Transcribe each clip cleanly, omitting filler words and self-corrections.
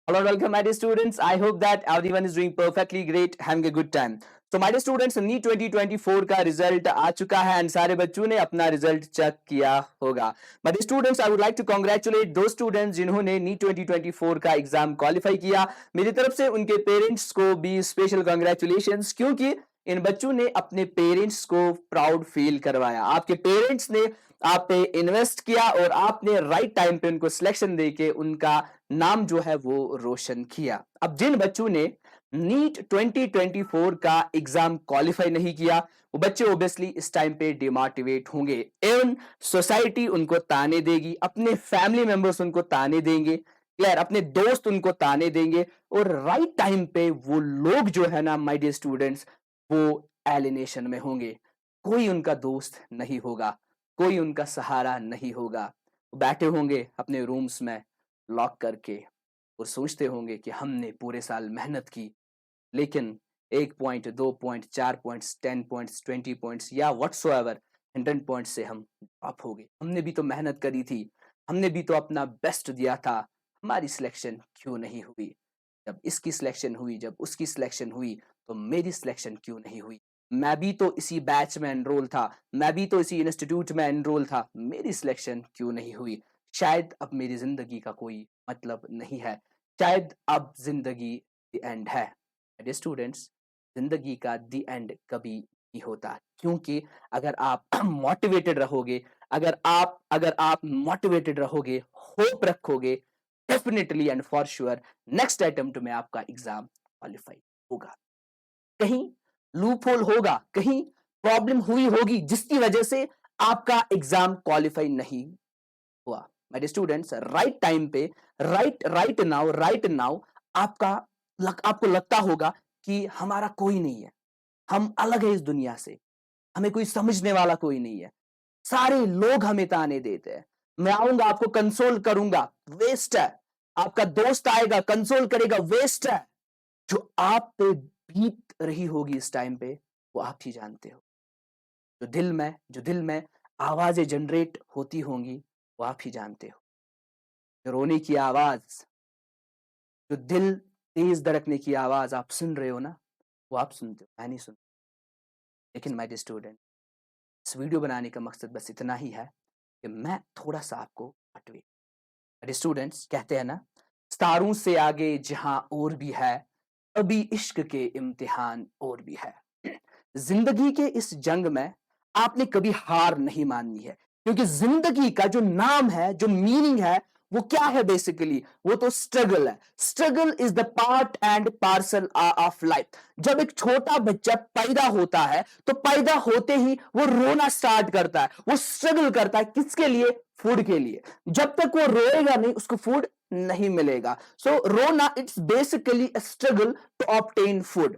Hello, welcome, my dear students. I hope that everyone is doing perfectly great, having a good time. So, my dear students, NEET 2024 का result आ चुका है and सारे बच्चों ने अपना result check किया होगा. My dear students, I would like to congratulate those students जिन्होंने नीट 2024 का एग्जाम क्वालिफाई किया. मेरी तरफ से उनके पेरेंट्स को भी स्पेशल कॉन्ग्रेचुलेशंस, क्योंकि इन बच्चों ने अपने पेरेंट्स को प्राउड फील करवाया. आपके पेरेंट्स ने आप पे इन्वेस्ट किया और आपने राइट टाइम पे उनको सिलेक्शन देके उनका नाम जो है वो रोशन किया. अब जिन बच्चों ने नीट 2024 का एग्जाम क्वालिफाई नहीं किया, वो बच्चे ओबियसली इस टाइम पे डिमोटिवेट होंगे. एवं सोसाइटी उनको ताने देगी, अपने फैमिली मेंबर्स उनको ताने देंगे, क्लियर, अपने दोस्त उनको ताने देंगे, और राइट टाइम पे वो लोग जो है ना माय डियर स्टूडेंट्स, वो एलिनेशन में होंगे. कोई उनका दोस्त नहीं होगा, कोई उनका सहारा नहीं होगा. वो बैठे होंगे अपने रूम्स में लॉक करके और सोचते होंगे कि हमने पूरे साल मेहनत की, लेकिन 1 point, 2 point, 4 points, 10 points, 20 points या व्हाटसोएवर 100 पॉइंट्स से हम ड्रॉप हो गए. हमने भी तो मेहनत करी थी, हमने भी तो अपना बेस्ट दिया था, हमारी सिलेक्शन क्यों नहीं हुई? जब इसकी सिलेक्शन हुई, जब उसकी सिलेक्शन हुई, तो मेरी सिलेक्शन क्यों नहीं हुई? मैं भी तो इसी बैच में एनरोल था, मैं भी तो इसी इंस्टीट्यूट में एनरोल था, मेरी सिलेक्शन क्यों नहीं हुई? शायद अब मेरी जिंदगी का कोई मतलब नहीं है, शायद अब जिंदगी द एंड है. डियर स्टूडेंट्स, जिंदगी का द एंड कभी नहीं होता, क्योंकि अगर आप मोटिवेटेड रहोगे, अगर आप मोटिवेटेड रहोगे, होप रखोगे, definitely and for sure next attempt में आपका एग्जाम क्वालिफाई होगा. कहीं लूप होल होगा, कहीं प्रॉब्लम हुई होगी जिसकी वजह से आपका एग्जाम क्वालिफाई नहीं हुआ. My dear students, right time पे, राइट नाउ आपको लगता होगा कि हमारा कोई नहीं है, हम अलग है इस दुनिया से, हमें कोई समझने वाला कोई नहीं है, सारे लोग हमें ताने देते हैं. मैं आऊंगा, आपको कंसोल करूंगा, वेस्ट है. आपका दोस्त आएगा, कंसोल करेगा, वेस्ट है. जो आप पे बीत रही होगी इस टाइम पे, वो आप ही जानते हो. जो दिल में आवाजें जनरेट होती होंगी, वो आप ही जानते हो. जो रोने की आवाज, जो दिल तेज धड़कने की आवाज आप सुन रहे हो ना, वो आप सुनते हो, मैं नहीं सुनता. लेकिन माय डियर स्टूडेंट, इस वीडियो बनाने का मकसद बस इतना ही है कि मैं थोड़ा सा आपको मोटिवेट. डियर स्टूडेंट्स, कहते हैं ना, सितारों से आगे जहां और भी है, अभी इश्क के इम्तिहान और भी है. जिंदगी के इस जंग में आपने कभी हार नहीं माननी है, क्योंकि जिंदगी का जो नाम है, जो मीनिंग है, वो क्या है? बेसिकली वो तो स्ट्रगल है. Struggle is the part and parcel of life. जब एक छोटा बच्चा पैदा होता है, तो पैदा होते ही वो रोना स्टार्ट करता है, वो स्ट्रगल करता है. किसके लिए? फूड के लिए. जब तक वो रोएगा नहीं, उसको फूड नहीं मिलेगा. सो रोना, it's basically a struggle to obtain food.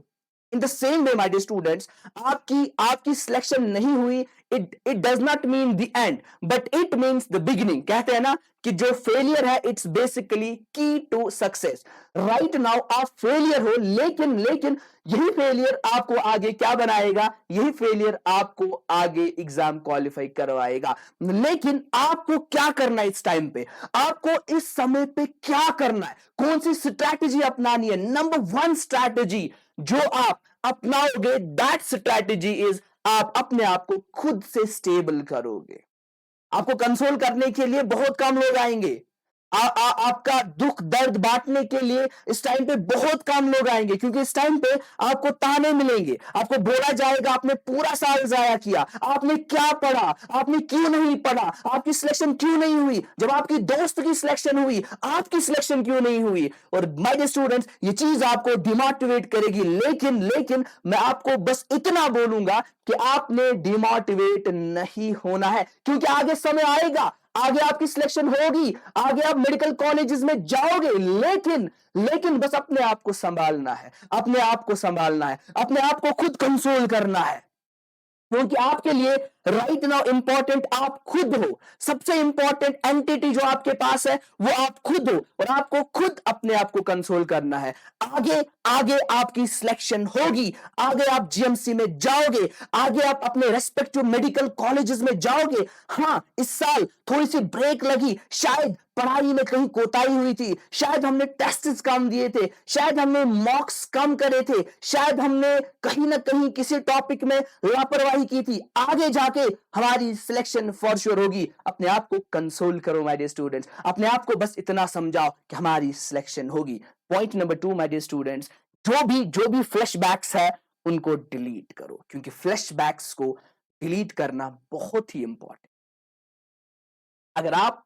In the same way my dear students, आपकी सिलेक्शन नहीं हुई, it does not mean the end, but it means the beginning. कहते हैं ना कि जो फेलियर है, it's basically key to success. Right now आप फेलियर हो, लेकिन यही फेलियर आपको आगे क्या बनाएगा? यही फेलियर आपको आगे एग्जाम क्वालिफाई करवाएगा. लेकिन आपको क्या करना है इस टाइम पे? आपको इस समय पे क्या करना है? कौन सी स्ट्रैटेजी अपनानी है? नंबर 1 स्ट्रैटेजी जो आप अपनाओगे, दैट स्ट्रैटेजी इज, आप अपने आप को खुद से स्टेबल करोगे. आपको कंसोल करने के लिए बहुत कम लोग आएंगे. आपका दुख दर्द बांटने के लिए इस टाइम पे बहुत कम लोग आएंगे, क्योंकि इस टाइम पे आपको ताने मिलेंगे, आपको बोला जाएगा आपने पूरा साल जाया किया, आपने क्या पढ़ा, आपने क्यों नहीं पढ़ा, आपकी सिलेक्शन क्यों नहीं हुई, जब आपकी दोस्त की सिलेक्शन हुई, आपकी सिलेक्शन क्यों नहीं हुई. और माय डियर स्टूडेंट्स, ये चीज आपको डिमोटिवेट करेगी, लेकिन मैं आपको बस इतना बोलूंगा कि आपने डिमोटिवेट नहीं होना है, क्योंकि आगे समय आएगा, आगे आपकी सिलेक्शन होगी, आगे आप मेडिकल कॉलेजेस में जाओगे. लेकिन बस अपने आप को संभालना है, अपने आप को संभालना है, अपने आप को खुद कंसोल करना है, क्योंकि आपके लिए राइट नाउ इंपॉर्टेंट आप खुद हो। सबसे इंपॉर्टेंट एंटिटी जो आपके पास है वो आप खुद हो, और आपको खुद अपने आप को कंट्रोल करना है। आगे आगे आपकी सिलेक्शन होगी, आगे आप जीएमसी में जाओगे, आगे आप अपने रेस्पेक्टिव मेडिकल कॉलेजेस में जाओगे। हाँ, इस साल थोड़ी सी ब्रेक लगी, शायद पढ़ाई में कहीं कोताही हुई थी, शायद हमने टेस्ट्स कम दिए थे, शायद हमने मॉक्स कम करे थे, शायद हमने कहीं ना कहीं किसी टॉपिक में लापरवाही की थी। आगे जाके हमारी सिलेक्शन फॉर श्योर होगी। अपने आप को कंसोल करो माय डियर स्टूडेंट्स, अपने आप को बस इतना समझाओ कि हमारी सिलेक्शन होगी। Point number 2 my dear students, जो भी फ्लैशबैक्स है उनको डिलीट करो, क्योंकि फ्लैशबैक्स को डिलीट करना बहुत ही इंपॉर्टेंट। अगर आप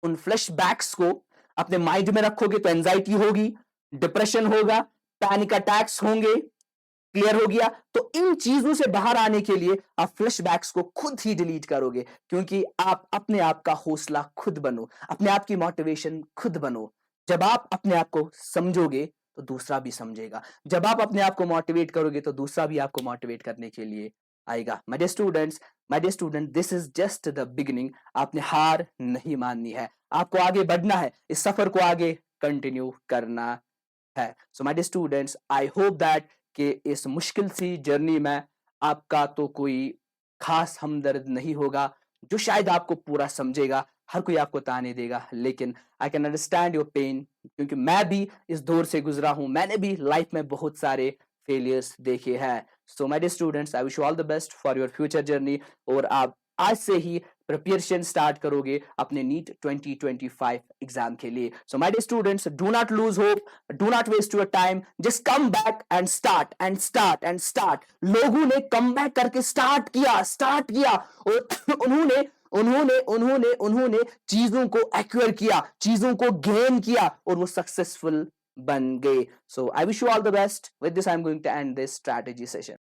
उन फ्लैशबैक्स को अपने माइंड में रखोगे तो एंजाइटी होगी, डिप्रेशन होगा, पैनिक अटैक्स होंगे। क्लियर हो गया? तो इन चीजों से बाहर आने के लिए आप फ्लैशबैक्स को खुद ही डिलीट करोगे, क्योंकि आप अपने आप का हौसला खुद बनो, अपने आप की मोटिवेशन खुद बनो। जब आप अपने आप को समझोगे तो दूसरा भी समझेगा, जब आप अपने आप को मोटिवेट करोगे तो दूसरा भी आपको मोटिवेट करने के लिए आएगा। My dear students, my dear student, this is just the beginning. आपने हार नहीं माननी है, आपको आगे बढ़ना है, इस सफर को आगे कंटिन्यू करना है। So my dear students, I hope that कि इस मुश्किल सी जर्नी में आपका तो कोई खास हमदर्द नहीं होगा, जो शायद आपको पूरा समझेगा। हर कोई आपको ताने देगा, लेकिन I can understand your pain, क्योंकि मैं भी इस दौर से गुजरा हूं, मैंने भी लाइफ में बहुत सारे फेलियर्स देखे हैं। So my dear students, I wish you all the best for your future journey, और आप आज से ही प्रिपरेशन स्टार्ट करोगे अपने नीट 2025 एग्जाम के लिए। So my dear students, do not lose hope, do not waste your time, just come back and start and start and start. लोगों ने कम बैक करके स्टार्ट किया और उन्होंने उन्होंने उन्होंने उन्होंने चीजों को एक्वायर किया, चीजों को गेन किया, और वो सक्सेसफुल बन गए। So I wish you all the best. With this I am going to end this strategy session.